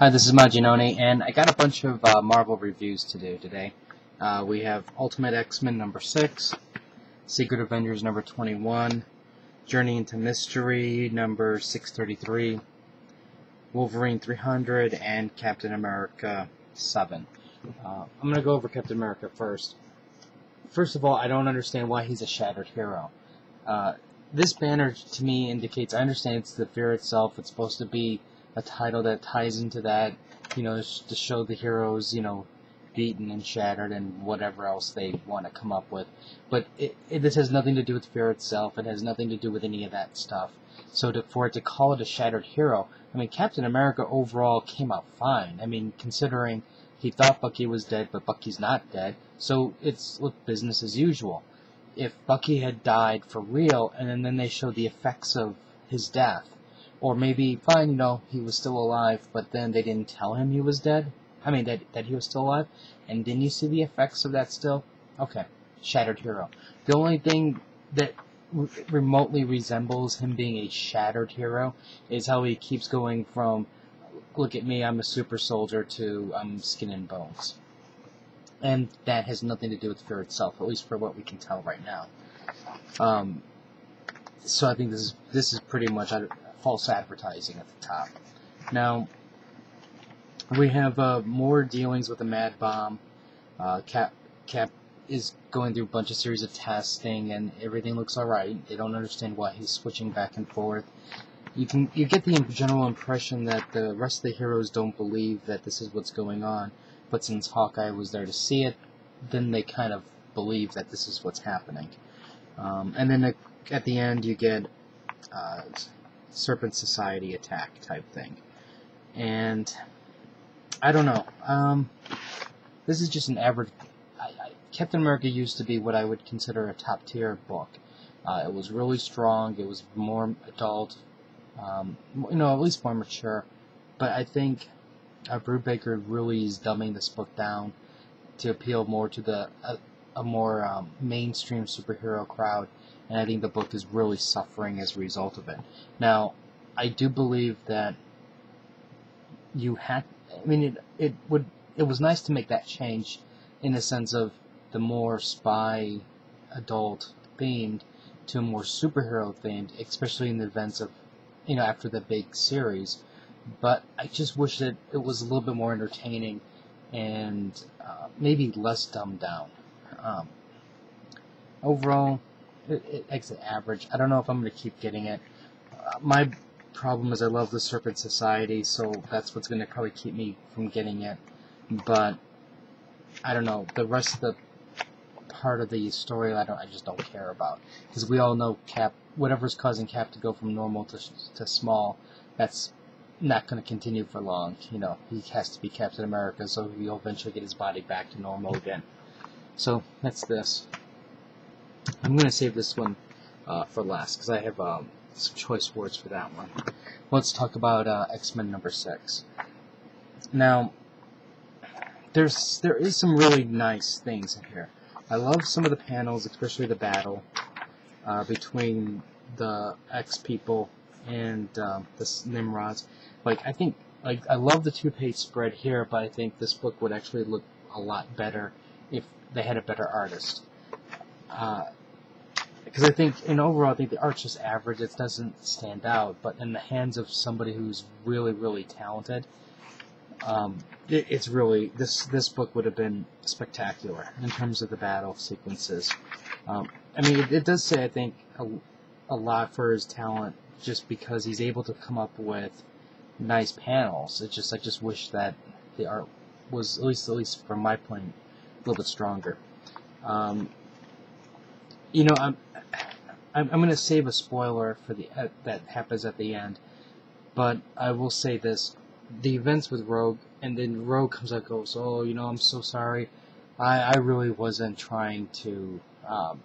Hi, this is Maginoni, and I got a bunch of Marvel reviews to do today. We have Ultimate X-Men number 6, Secret Avengers number 21, Journey into Mystery number 633, Wolverine 300, and Captain America 7. I'm going to go over Captain America first. First of all, I don't understand why he's a shattered hero. This banner, to me, indicates, I understand it's the fear itself, it's supposed to be a title that ties into that, to show the heroes, beaten and shattered and whatever else they want to come up with. But this has nothing to do with fear itself. It has nothing to do with any of that stuff. So for it to call it a shattered hero, Captain America overall came out fine. Considering he thought Bucky was dead, but Bucky's not dead. So it's business as usual. If Bucky had died for real, and then they showed the effects of his death, or maybe, fine, he was still alive, but then they didn't tell him he was dead. That he was still alive. And didn't you see the effects of that still? Okay, shattered hero. The only thing that remotely resembles him being a shattered hero is how he keeps going from, look at me, I'm a super soldier, to I'm skin and bones. And that has nothing to do with fear itself, at least for what we can tell right now. So I think this is pretty much false advertising at the top. Now, we have more dealings with the Mad Bomb. Cap is going through a bunch of series of testing, and everything looks alright. They don't understand why he's switching back and forth. You get the general impression that the rest of the heroes don't believe that this is what's going on, but since Hawkeye was there to see it, then they kind of believe that this is what's happening. And then at the end, you get Serpent Society attack type thing. And I don't know. This is just an average. Captain America used to be what I would consider a top tier book. It was really strong. It was more adult. At least more mature. But I think Brubaker really is dumbing this book down to appeal more to a more mainstream superhero crowd. And I think the book is really suffering as a result of it. Now, I do believe that you had. It was nice to make that change, in the sense of the more spy, adult themed to a more superhero themed, especially in the events of, after the big series. But I just wish that it was a little bit more entertaining and maybe less dumbed down. Overall, it's average. I don't know if I'm going to keep getting it. My problem is I love the Serpent Society, so that's what's going to probably keep me from getting it. But I don't know. The rest of the part of the story, I just don't care about, because we all know Cap, whatever's causing Cap to go from normal to small, that's not going to continue for long. He has to be Captain America, so he'll eventually get his body back to normal again. So that's this. I'm going to save this one for last, because I have some choice words for that one. Let's talk about X-Men number 6. Now, there is some really nice things in here. I love some of the panels, especially the battle between the X-people and the Nimrods. I love the 2-page spread here, but I think this book would actually look a lot better if they had a better artist. Because I think, overall, I think the art's just average. It doesn't stand out. But in the hands of somebody who's really, really talented, it's really, this book would have been spectacular in terms of the battle sequences. It does say, I think, a lot for his talent, just because he's able to come up with nice panels. It's just, I just wish that the art was, at least from my point, a little bit stronger. I'm going to save a spoiler for that happens at the end, but I will say this: the events with Rogue, and then Rogue comes out and goes, "Oh, I'm so sorry. I really wasn't trying to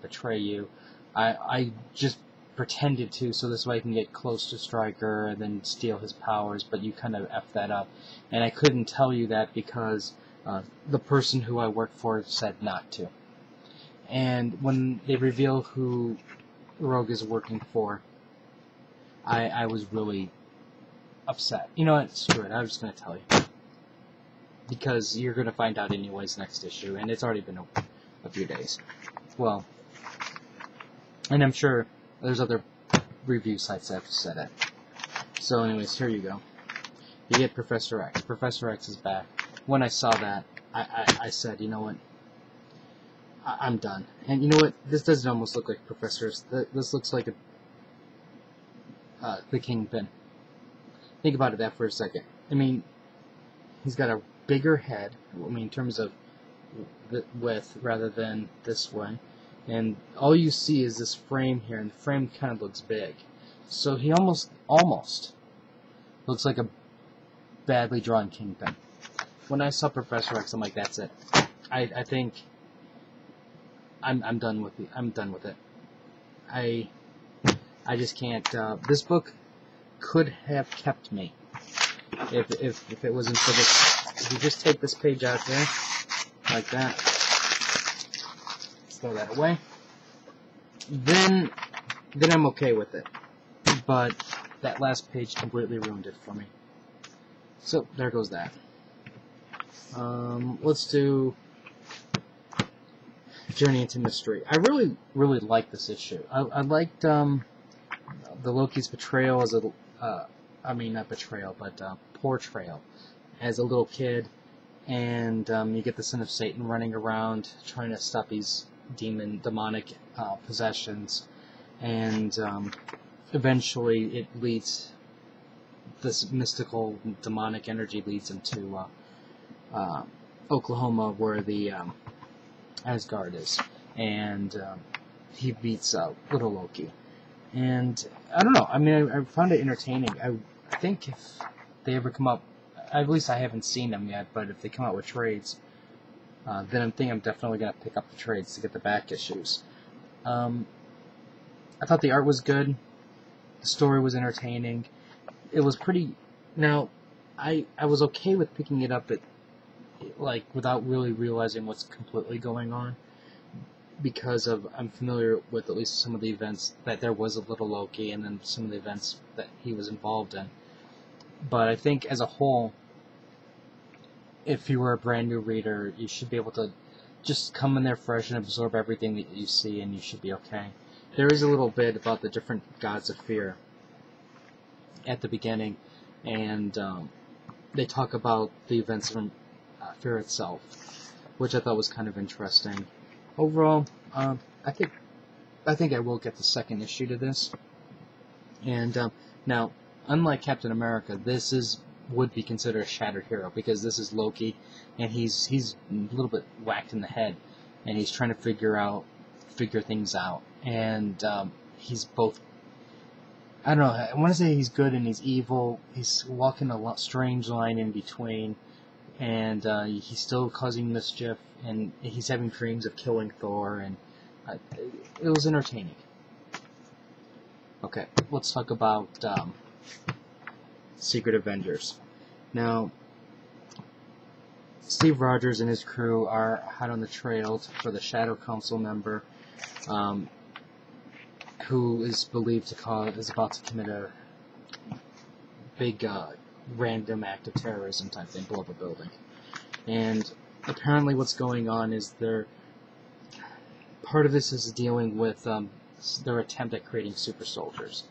betray you. I just pretended to, so this way I can get close to Stryker and then steal his powers. But you kind of effed that up, and I couldn't tell you that because the person who I work for said not to." And when they reveal who Rogue is working for, I was really upset. You know what? Screw it. I'm just going to tell you. because you're going to find out anyways next issue, and it's already been a few days. Well, and I'm sure there's other review sites that have said it. So anyways, here you go. You get Professor X. Professor X is back. When I saw that, I said, you know what? I'm done. And you know what? This doesn't almost look like Professor's. This looks like the Kingpin. Think about that for a second. I mean, he's got a bigger head. I mean, in terms of the width, rather than this way. And all you see is this frame here, and the frame kind of looks big. So he almost looks like a badly drawn Kingpin. When I saw Professor X, I'm like, that's it. I think I'm done with it. I'm done with it. I just can't. This book could have kept me if it wasn't for this. If you just take this page out there like that, throw that away, then I'm okay with it. But that last page completely ruined it for me. So there goes that. Let's do Journey into Mystery. I really liked this issue. I liked the Loki's portrayal as a I mean, not betrayal, but portrayal as a little kid, and you get the son of Satan running around trying to stop these demonic possessions, and eventually it leads, this mystical demonic energy leads him to Oklahoma, where the Asgard is, and he beats little Loki. And I don't know, I mean, I found it entertaining. I think if they ever come up, at least I haven't seen them yet, but if they come out with trades, then I'm definitely going to pick up the trades to get the back issues. I thought the art was good, the story was entertaining, it was pretty. Now, I was okay with picking it up without really realizing what's completely going on, because I'm familiar with at least some of the events, that there was a little Loki, and then some of the events that he was involved in. But I think as a whole, if you were a brand new reader, you should be able to just come in there fresh and absorb everything that you see, and you should be okay. There is a little bit about the different gods of fear at the beginning, and they talk about the events from fear itself, which I thought was kind of interesting. Overall, I think I will get the second issue to this. And now, unlike Captain America, this would be considered a shattered hero, because this is Loki, and he's a little bit whacked in the head, and he's trying to figure things out. And he's both, I don't know, I want to say he's good and he's evil. He's walking a strange line in between, and he's still causing mischief, and he's having dreams of killing Thor, and it was entertaining. Okay, let's talk about Secret Avengers. Now, Steve Rogers and his crew are hot on the trail for the Shadow Council member, who is believed is about to commit a big random act of terrorism type thing, blow up a building. And apparently what's going on is part of this is dealing with their attempt at creating super soldiers.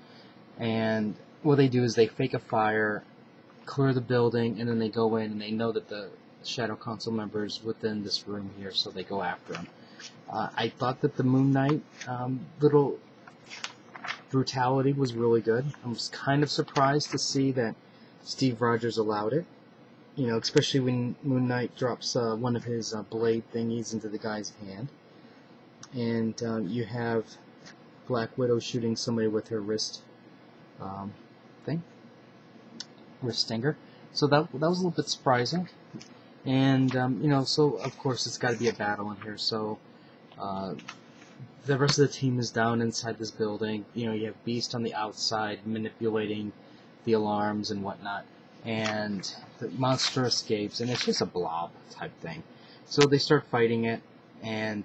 And what they do is they fake a fire, clear the building, and then they go in and they know that the Shadow Council members within this room here, so they go after them. I thought that the Moon Knight little brutality was really good. I was kind of surprised to see that Steve Rogers allowed it. You know, especially when Moon Knight drops one of his blade thingies into the guy's hand. And you have Black Widow shooting somebody with her wrist wrist stinger. So that was a little bit surprising. And, you know, so of course it's got to be a battle in here. So the rest of the team is down inside this building. You know, you have Beast on the outside manipulating the alarms and whatnot. And the monster escapes, and it's just a blob type thing. So they start fighting it, and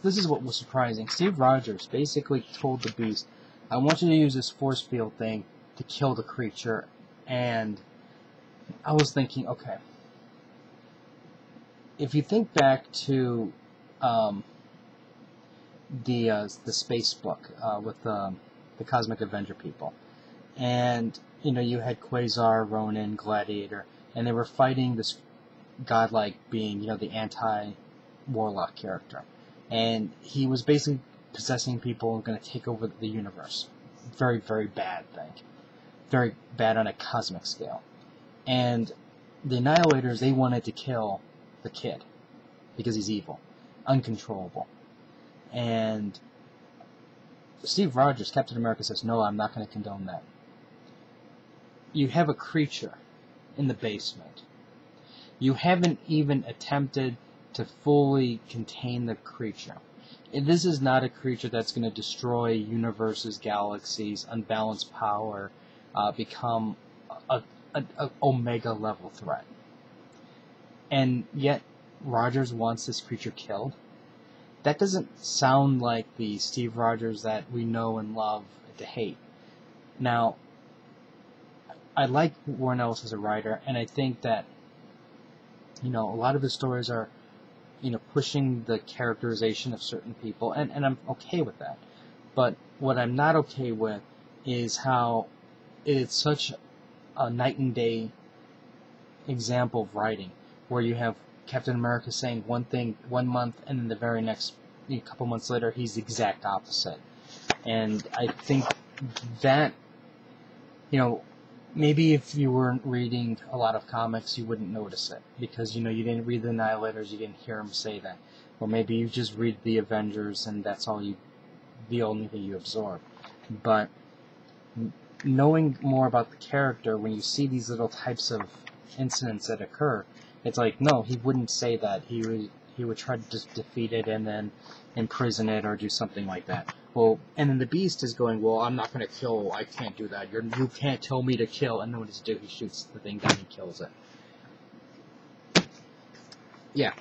this is what was surprising. Steve Rogers basically told the Beast, I want you to use this force field thing to kill the creature, and I was thinking, okay, if you think back to the space book with the Cosmic Avenger people, and you had Quasar, Ronin, Gladiator, and they were fighting this godlike being, the anti-warlock character, and he was basically possessing people and going to take over the universe. Very, very bad thing. Very bad on a cosmic scale. And the Annihilators, they wanted to kill the kid because he's evil, uncontrollable. And Steve Rogers, Captain America, says, no, I'm not going to condone that. You have a creature in the basement. You haven't even attempted to fully contain the creature. And this is not a creature that's going to destroy universes, galaxies, unbalanced power, become an Omega level threat. And yet, Rogers wants this creature killed. That doesn't sound like the Steve Rogers that we know and love to hate. Now, I like Warren Ellis as a writer, and I think that, a lot of his stories are, pushing the characterization of certain people, and I'm okay with that. But what I'm not okay with is how it's such a night and day example of writing, where you have Captain America saying one thing one month, and then the very next couple months later, he's the exact opposite. And I think that, maybe if you weren't reading a lot of comics, you wouldn't notice it, because, you didn't read the Annihilators, you didn't hear him say that. Or maybe you just read the Avengers, and that's the only thing you absorb. But knowing more about the character, when you see these little types of incidents that occur, it's like, no, he wouldn't say that. He would try to just defeat it and then imprison it or do something like that. Well, and then the Beast is going, well, I'm not going to kill, I can't do that. You can't tell me to kill. And then what does he do? He shoots the thing down and kills it. Yeah.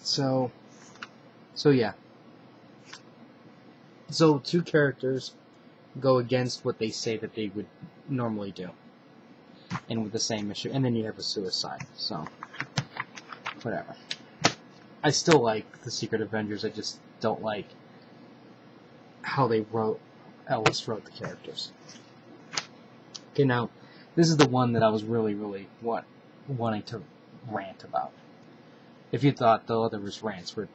So yeah. So two characters go against what they say that they would normally do. And with the same issue. And then you have a suicide. So, whatever. I still like the Secret Avengers, I just don't like how Ellis wrote the characters. Okay, now, this is the one that I was really, really wanting to rant about. If you thought the others rants were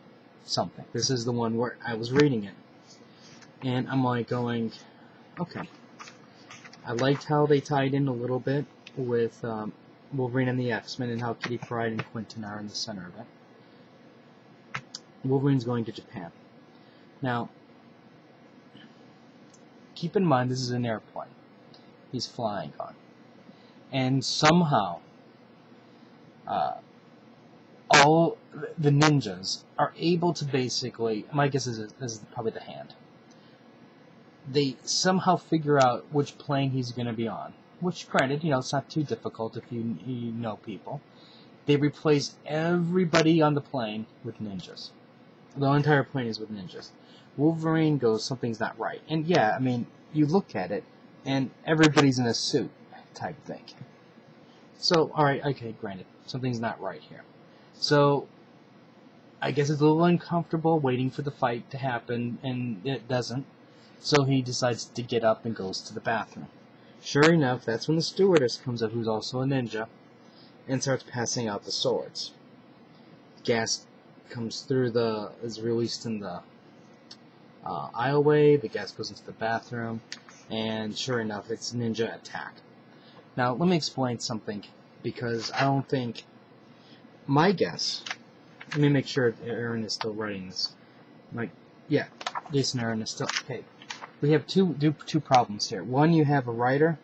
something, this is the one where I was reading it. And I'm like going, okay. I liked how they tied in a little bit with Wolverine and the X-Men, and how Kitty Pryde and Quentin are in the center of it. Wolverine's going to Japan. Now, keep in mind this is an airplane he's flying on. And somehow, all the ninjas are able to basically, my guess is probably the hand, they somehow figure out which plane he's going to be on. Which, granted, it's not too difficult if you know people. They replace everybody on the plane with ninjas. The entire plane is with ninjas. Wolverine goes, something's not right. And yeah, I mean, you look at it, and everybody's in a suit type thing. So, alright, okay, granted, something's not right here. So, I guess it's a little uncomfortable waiting for the fight to happen, and it doesn't. So he decides to get up and goes to the bathroom. Sure enough, that's when the stewardess comes up, who's also a ninja, and starts passing out the swords. Gas comes through is released in the aisleway, the gas goes into the bathroom, and sure enough, it's ninja attack. Now, let me explain something, because I don't think, my guess, let me make sure Aaron is still writing this. Yeah, Jason Aaron is still, okay. We have two problems here. One, you have a writer,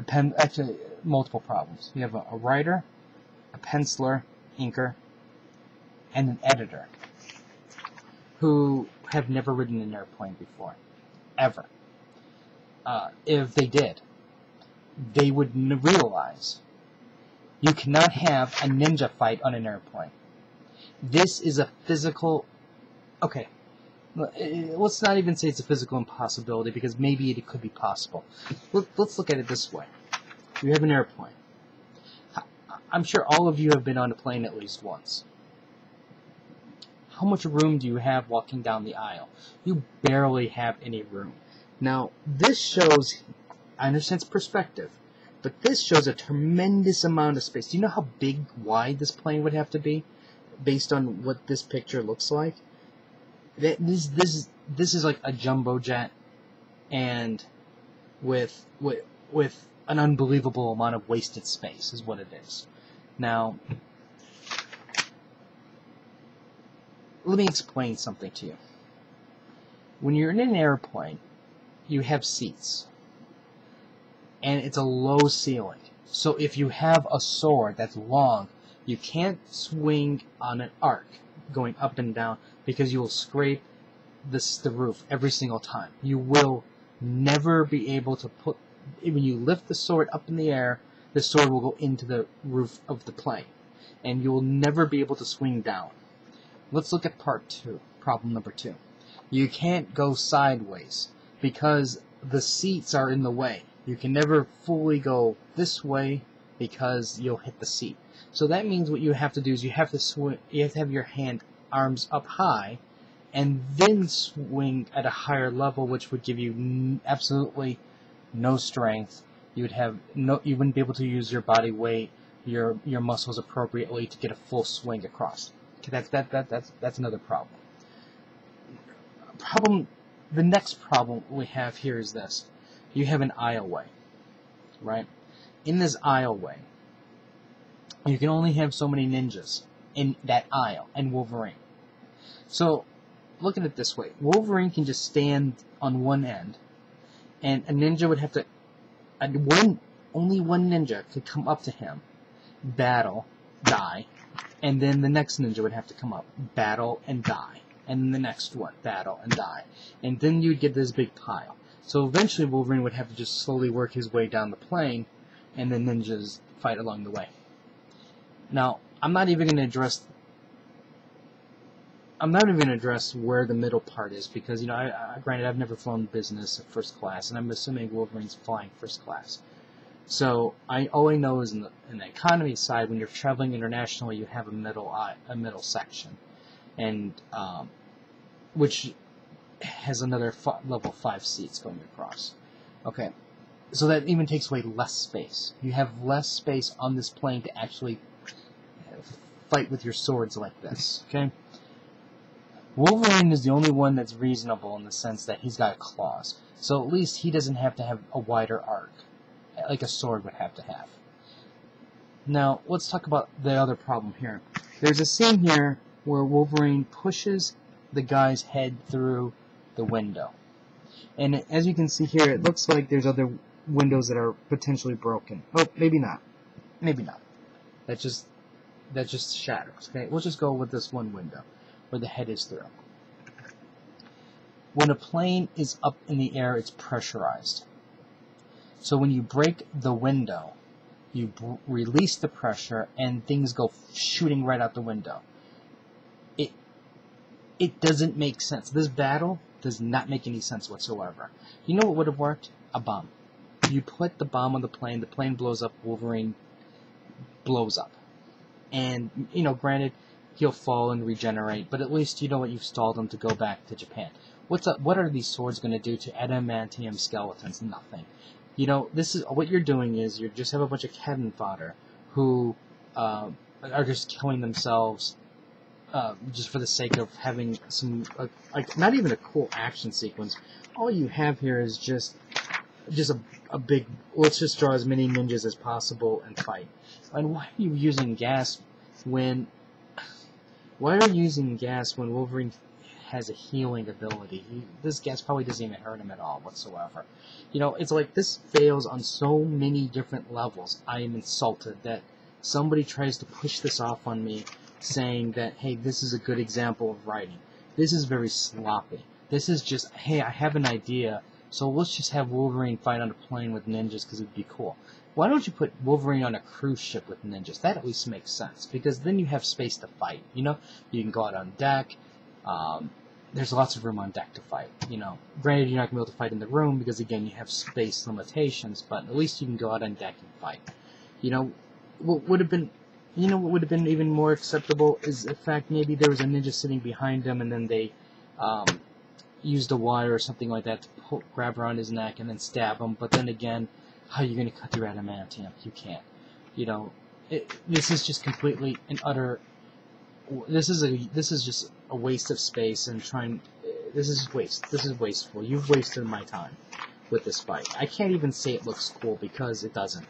actually, multiple problems. You have a writer, a penciler, inker, and an editor who have never ridden an airplane before. Ever. If they did, they would realize you cannot have a ninja fight on an airplane. This is a physical... Okay, let's not even say it's a physical impossibility, because maybe it could be possible. Let's look at it this way. You have an airplane. I'm sure all of you have been on a plane at least once. How much room do you have walking down the aisle? You barely have any room. Now, this shows, I understand it's perspective, but this shows a tremendous amount of space. Do you know how big, wide this plane would have to be, based on what this picture looks like? This is like a jumbo jet, and with an unbelievable amount of wasted space is what it is. Now, let me explain something to you. When you're in an airplane, you have seats, and it's a low ceiling. So if you have a sword that's long, you can't swing on an arc going up and down because you will scrape the roof every single time. You will never be able to put, when you lift the sword up in the air, the sword will go into the roof of the plane, and you will never be able to swing down. Let's look at part 2, problem number 2. You can't go sideways because the seats are in the way. You can never fully go this way because you'll hit the seat. So that means what you have to do is you have to have your arms up high, and then swing at a higher level, which would give you absolutely no strength. You wouldn't be able to use your body weight, your muscles appropriately to get a full swing across. That's another problem. The next problem we have here is this. You have an aisleway, right? In this aisleway, you can only have so many ninjas in that aisle, and Wolverine. So, look at it this way. Wolverine can just stand on one end, and a ninja would have to... only one ninja could come up to him, battle, die, and then the next ninja would have to come up, battle, and die. And then the next one, battle, and die. And then you'd get this big pile. So eventually Wolverine would have to just slowly work his way down the plane, and the ninjas fight along the way. Now, I'm not even going to address where the middle part is, because, granted, I've never flown business first class, and I'm assuming Wolverine's flying first class. So all I know is in the economy side, when you're traveling internationally, you have a middle section, and which has another level 5 seats going across. Okay, so that even takes away less space. You have less space on this plane to actually fight with your swords like this. Okay. Wolverine is the only one that's reasonable in the sense that he's got claws. So at least he doesn't have to have a wider arc, like a sword would have to have. Now, let's talk about the other problem here. There's a scene here where Wolverine pushes the guy's head through the window. And as you can see here, it looks like there's other windows that are potentially broken. Oh, maybe not. Maybe not. That just shatters. Okay, we'll just go with this one window where the head is through. When a plane is up in the air, it's pressurized. So when you break the window, you release the pressure, and things go shooting right out the window. It doesn't make sense. This battle does not make any sense whatsoever. You know what would have worked? A bomb. You put the bomb on the plane blows up, Wolverine blows up. And, granted, he'll fall and regenerate, but at least you know what, you've stalled him to go back to Japan. What are these swords going to do to adamantium skeletons? Nothing. This is what you're doing is you just have a bunch of cannon fodder who are just killing themselves just for the sake of having some, not even a cool action sequence. All you have here is just a big, let's just draw as many ninjas as possible and fight. And why are you using gas when Wolverine has a healing ability? This gas probably doesn't even hurt him at all whatsoever. It's like this fails on so many different levels. I am insulted that somebody tries to push this off on me, saying that, hey, this is a good example of writing. This is very sloppy. This is just, hey, I have an idea, so let's just have Wolverine fight on a plane with ninjas because it would be cool. Why don't you put Wolverine on a cruise ship with ninjas? That at least makes sense, because then you have space to fight. You can go out on deck. There's lots of room on deck to fight. Granted, you're not going to be able to fight in the room because, again, you have space limitations, but at least you can go out on deck and fight. What would have been You know what would have been even more acceptable is the fact maybe there was a ninja sitting behind him, and then they used a wire or something like that to grab around his neck and then stab him. But then again, how are you going to cut through adamantium? You can't. You know, this is just completely an utter. This is just a waste of space and trying. This is waste. This is wasteful. You've wasted my time with this fight. I can't even say it looks cool because it doesn't.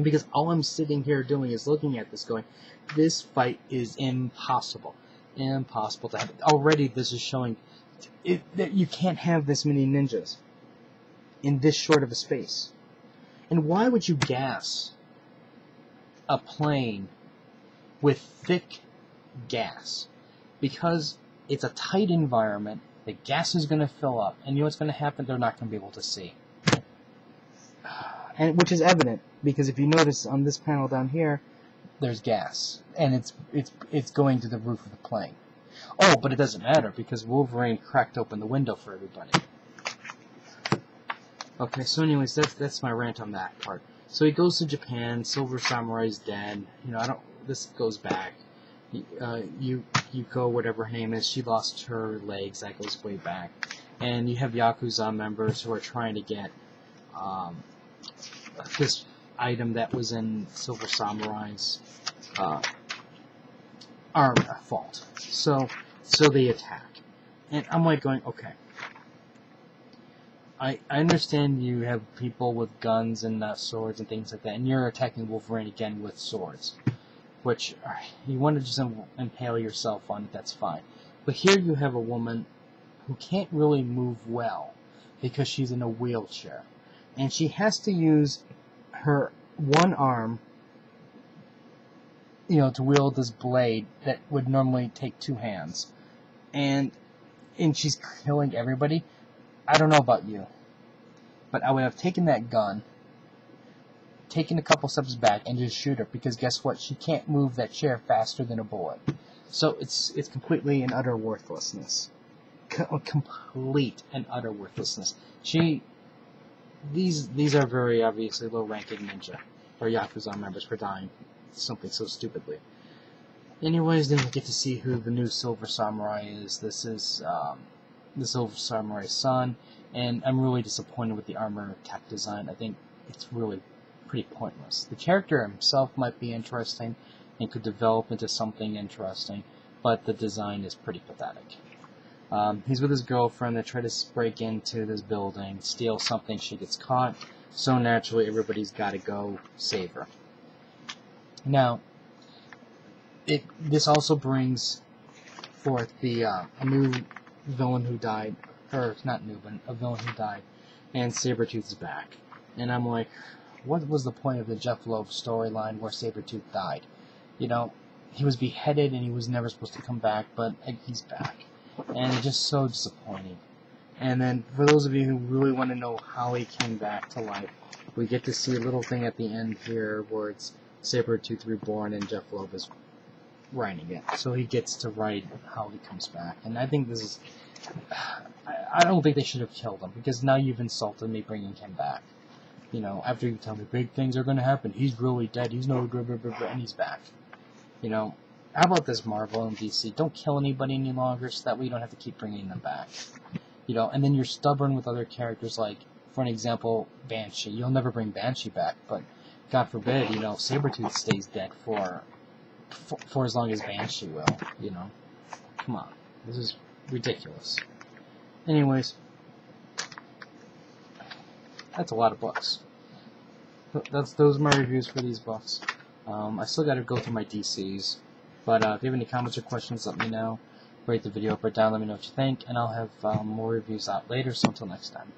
Because all I'm sitting here doing is looking at this going, this fight is impossible. Impossible to have. Already this is showing that you can't have this many ninjas in this short of a space. And why would you gas a plane with thick gas? Because it's a tight environment, the gas is going to fill up, and you know what's going to happen? They're not going to be able to see. And which is evident, because if you notice on this panel down here, there's gas, and it's going to the roof of the plane. Oh, but it doesn't matter, because Wolverine cracked open the window for everybody. Okay, so anyways, that's my rant on that part. So he goes to Japan, Silver Samurai's dead, you know, this goes back. Yuko, whatever her name is, she lost her legs, that goes way back. And you have Yakuza members who are trying to get, this item that was in Silver Samurai's fault. So they attack. And I'm like going, okay. I understand you have people with guns and swords and things like that, and you're attacking Wolverine again with swords. Which, you want to just impale yourself on it, that's fine. But here you have a woman who can't really move well because she's in a wheelchair. And she has to use her one arm, you know, to wield this blade that would normally take two hands. And she's killing everybody. I don't know about you, but I would have taken that gun, taken a couple steps back, and just shoot her, because guess what? She can't move that chair faster than a bullet. So it's completely and utter worthlessness. Complete and utter worthlessness. These are very obviously low-ranking ninja or Yakuza members for dying something so stupidly. Anyways, then we get to see who the new Silver Samurai is. This is the Silver Samurai's son, and I'm really disappointed with the armor tech design. I think it's really pretty pointless. The character himself might be interesting and could develop into something interesting, but the design is pretty pathetic. He's with his girlfriend. They try to break into this building, steal something. She gets caught, so naturally everybody's got to go save her. Now, this also brings forth a new villain who died, or not new, but a villain who died, and Sabretooth's back. And I'm like, what was the point of the Jeff Loeb storyline where Sabretooth died? You know, he was beheaded and he was never supposed to come back, but he's back. And it's just so disappointing. And then, for those of you who really want to know how he came back to life, we get to see a little thing at the end here where it's Sabretooth reborn and Jeff Loeb is writing it. So he gets to write how he comes back. And I think this is... I don't think they should have killed him, because now you've insulted me bringing him back. You know, after you tell me big things are going to happen, he's really dead, he's no good, and he's back. You know, how about this, Marvel and DC? Don't kill anybody any longer, so that way you don't have to keep bringing them back. You know, and then you're stubborn with other characters, like, for an example, Banshee. You'll never bring Banshee back, but God forbid, you know, Sabretooth stays dead for as long as Banshee will, you know. Come on. This is ridiculous. Anyways, that's a lot of books. Those are my reviews for these books. I still got to go through my DCs, but if you have any comments or questions, let me know. Rate the video up or down, let me know what you think, and I'll have more reviews out later, so until next time.